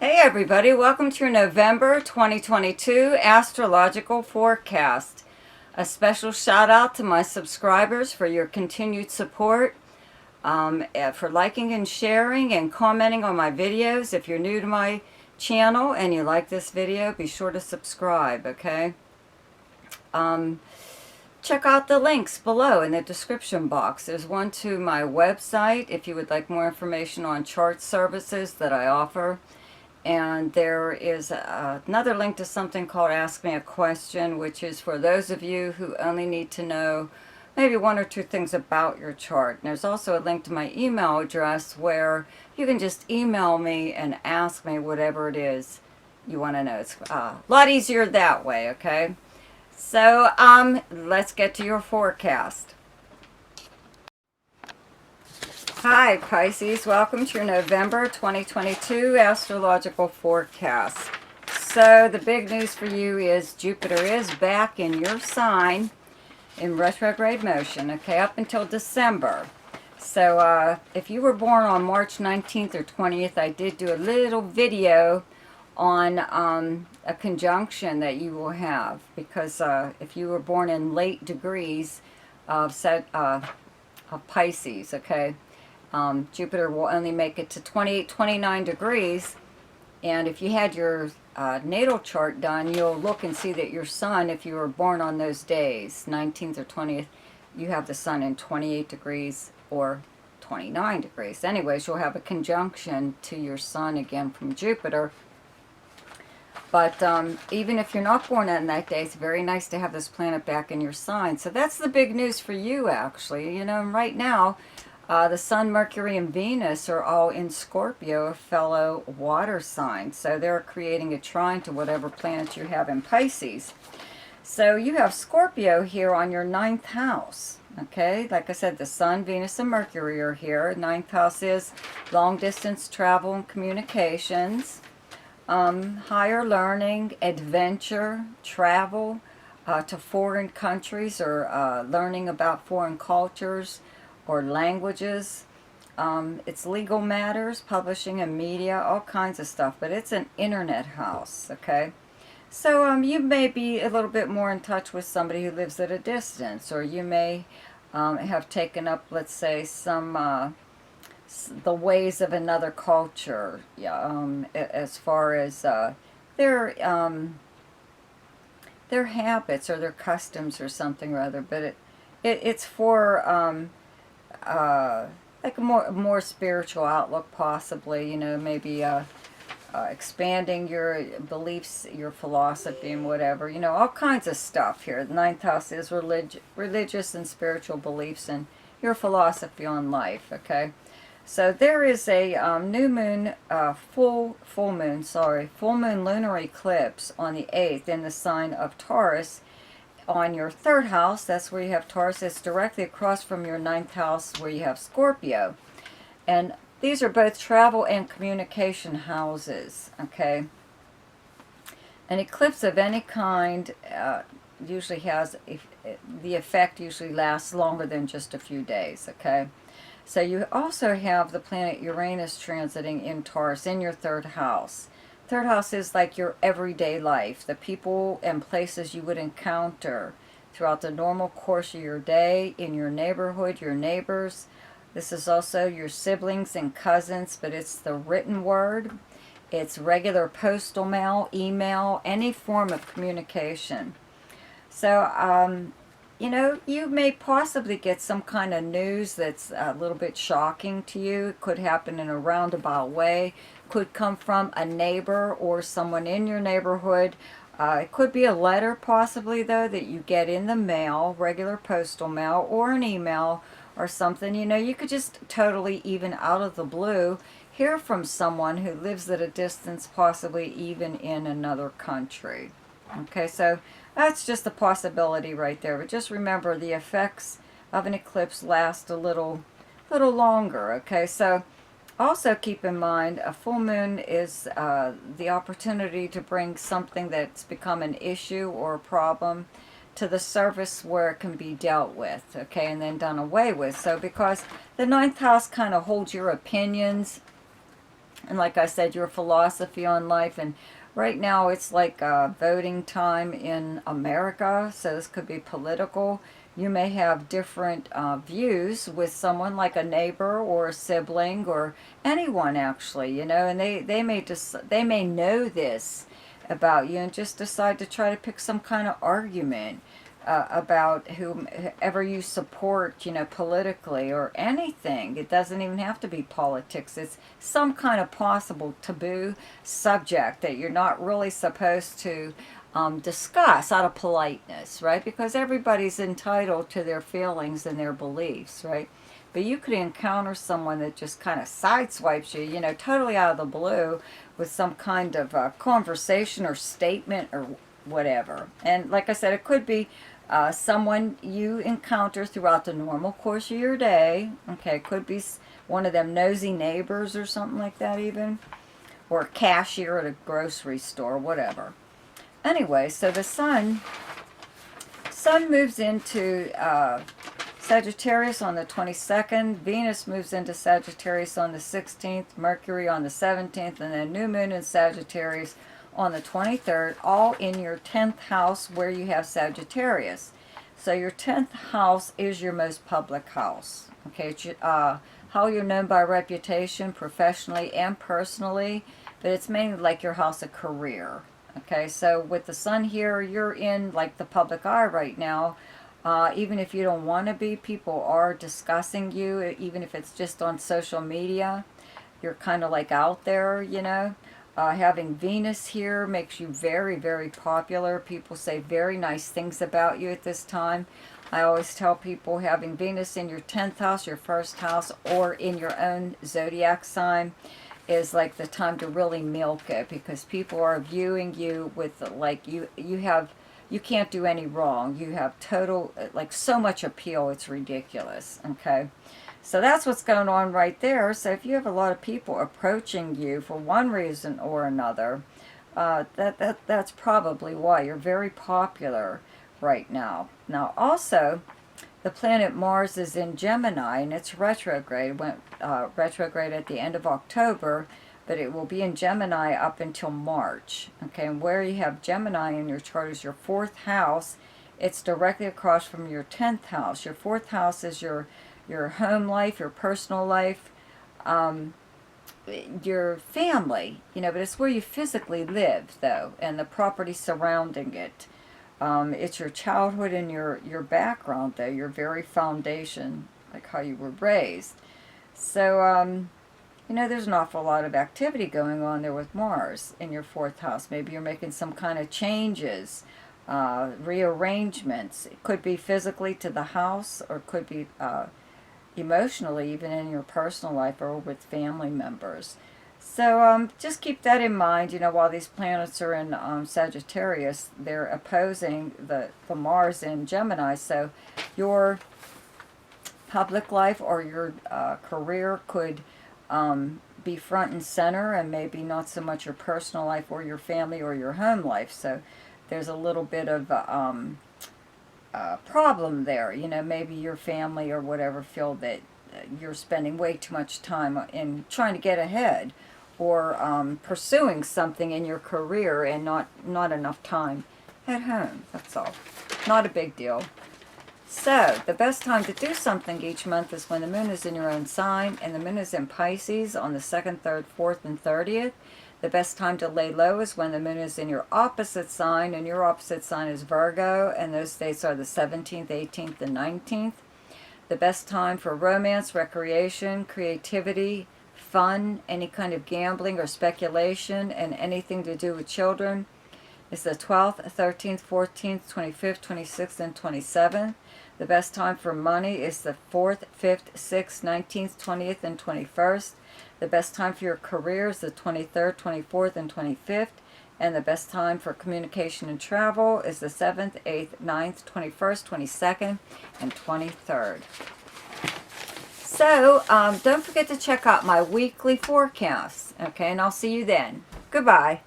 Hey everybody, welcome to your November 2022 Astrological Forecast. A special shout out to my subscribers for your continued support, for liking and sharing and commenting on my videos. If you're new to my channel and you like this video, be sure to subscribe, okay? Check out the links below in the description box. There's one to my website if you would like more information on chart services that I offer. And there is another link to something called Ask Me a Question, which is for those of you who only need to know maybe one or two things about your chart. And there's also a link to my email address where you can just email me and ask me whatever it is you want to know. It's a lot easier that way, okay? So let's get to your forecast. Hi Pisces, welcome to your November 2022 Astrological Forecast. So the big news for you is Jupiter is back in your sign in retrograde motion, okay, up until December. So if you were born on March 19th or 20th, I did do a little video on a conjunction that you will have, because if you were born in late degrees of Pisces, okay, Jupiter will only make it to 28, 29 degrees. And if you had your natal chart done, you'll look and see that your sun, if you were born on those days, 19th or 20th, you have the sun in 28 degrees or 29 degrees. Anyways, you'll have a conjunction to your sun again from Jupiter. But even if you're not born on that day, it's very nice to have this planet back in your sign. So that's the big news for you, actually. You know, right now, the Sun, Mercury, and Venus are all in Scorpio, a fellow water sign. So they're creating a trine to whatever planet you have in Pisces. So you have Scorpio here on your 9th house. Okay, like I said, the Sun, Venus, and Mercury are here. 9th house is long distance travel and communications, higher learning, adventure, travel to foreign countries, or learning about foreign cultures or languages. It's legal matters, publishing and media, all kinds of stuff, but it's an internet house, okay? So you may be a little bit more in touch with somebody who lives at a distance, or you may have taken up, let's say, some the ways of another culture, as far as their habits or their customs or something or other. But it's for like a more spiritual outlook, possibly, you know, maybe expanding your beliefs, your philosophy, and whatever, you know, all kinds of stuff here. The 9th house is religious and spiritual beliefs and your philosophy on life, okay? So there is a new moon, full moon lunar eclipse on the 8th in the sign of Taurus, on your 3rd house. That's where you have Taurus. It's directly across from your 9th house where you have Scorpio. And these are both travel and communication houses, okay? An eclipse of any kind usually has, the effect usually lasts longer than just a few days, okay? So you also have the planet Uranus transiting in Taurus in your 3rd house. 3rd house is like your everyday life, the people and places you would encounter throughout the normal course of your day, in your neighborhood, your neighbors. This is also your siblings and cousins, but it's the written word. It's regular postal mail, email, any form of communication. So, you know, you may possibly get some kind of news that's a little bit shocking to you. It could happen in a roundabout way. Could come from a neighbor or someone in your neighborhood. It could be a letter, possibly, though, that you get in the mail, regular postal mail, or an email or something. You know, you could just totally, even out of the blue, hear from someone who lives at a distance, possibly even in another country. Okay, so that's just a possibility right there. But just remember, the effects of an eclipse last a little longer, okay? So also keep in mind, a full moon is the opportunity to bring something that's become an issue or a problem to the surface where it can be dealt with, okay, and then done away with. So because the 9th house kind of holds your opinions And like I said, your philosophy on life. And right now it's like voting time in America, so this could be political. You may have different views with someone like a neighbor or a sibling or anyone actually, you know, and they may know this about you and just decide to try to pick some kind of argument about whoever you support, you know, politically or anything. It doesn't even have to be politics. It's some kind of possible taboo subject that you're not really supposed to discuss out of politeness, right? Because everybody's entitled to their feelings and their beliefs, right? But you could encounter someone that just kind of sideswipes you, you know, totally out of the blue with some kind of conversation or statement or whatever. And like I said, it could be someone you encounter throughout the normal course of your day. Okay, it could be one of them nosy neighbors or something like that even. Or a cashier at a grocery store, whatever. Anyway, so the sun moves into Sagittarius on the 22nd. Venus moves into Sagittarius on the 16th. Mercury on the 17th. And then new moon in Sagittarius on the 23rd, all in your 10th house where you have Sagittarius. So your 10th house is your most public house. Okay, it's how you're known by reputation, professionally and personally, but it's mainly like your house of career. Okay, so with the sun here, you're in like the public eye right now. Even if you don't want to be, people are discussing you, even if it's just on social media. You're kind of like out there, you know. Having Venus here makes you very, very popular. People say very nice things about you at this time. I always tell people having Venus in your 10th house, your first house, or in your own zodiac sign is like the time to really milk it, because people are viewing you with like you can't do any wrong. You have total, like so much appeal, it's ridiculous, okay? So that's what's going on right there. So if you have a lot of people approaching you for one reason or another, that's probably why you're very popular right now. Now also, the planet Mars is in Gemini and it's retrograde. It went retrograde at the end of October, but it will be in Gemini up until March. Okay, and where you have Gemini in your chart is your 4th house. It's directly across from your 10th house. Your 4th house is your home life, your personal life, your family, you know, but it's where you physically live, though, and the property surrounding it. It's your childhood and your background, though, your very foundation, like how you were raised. So, you know, there's an awful lot of activity going on there with Mars in your 4th house. Maybe you're making some kind of changes, rearrangements. It could be physically to the house, or it could be emotionally, even in your personal life or with family members. So just keep that in mind. You know, while these planets are in Sagittarius, they're opposing the Mars in Gemini. So your public life or your career could be front and center, and maybe not so much your personal life or your family or your home life. So there's a little bit of problem there. You know, maybe your family or whatever feel that you're spending way too much time in trying to get ahead, or pursuing something in your career and not enough time at home. That's all. Not a big deal. So the best time to do something each month is when the moon is in your own sign, and the moon is in Pisces on the 2nd, 3rd, 4th, and 30th. The best time to lay low is when the moon is in your opposite sign, and your opposite sign is Virgo, and those dates are the 17th, 18th, and 19th. The best time for romance, recreation, creativity, fun, any kind of gambling or speculation, and anything to do with children is the 12th, 13th, 14th, 25th, 26th, and 27th. The best time for money is the 4th, 5th, 6th, 19th, 20th, and 21st. The best time for your career is the 23rd, 24th, and 25th. And the best time for communication and travel is the 7th, 8th, 9th, 21st, 22nd, and 23rd. So, don't forget to check out my weekly forecast. Okay, and I'll see you then. Goodbye.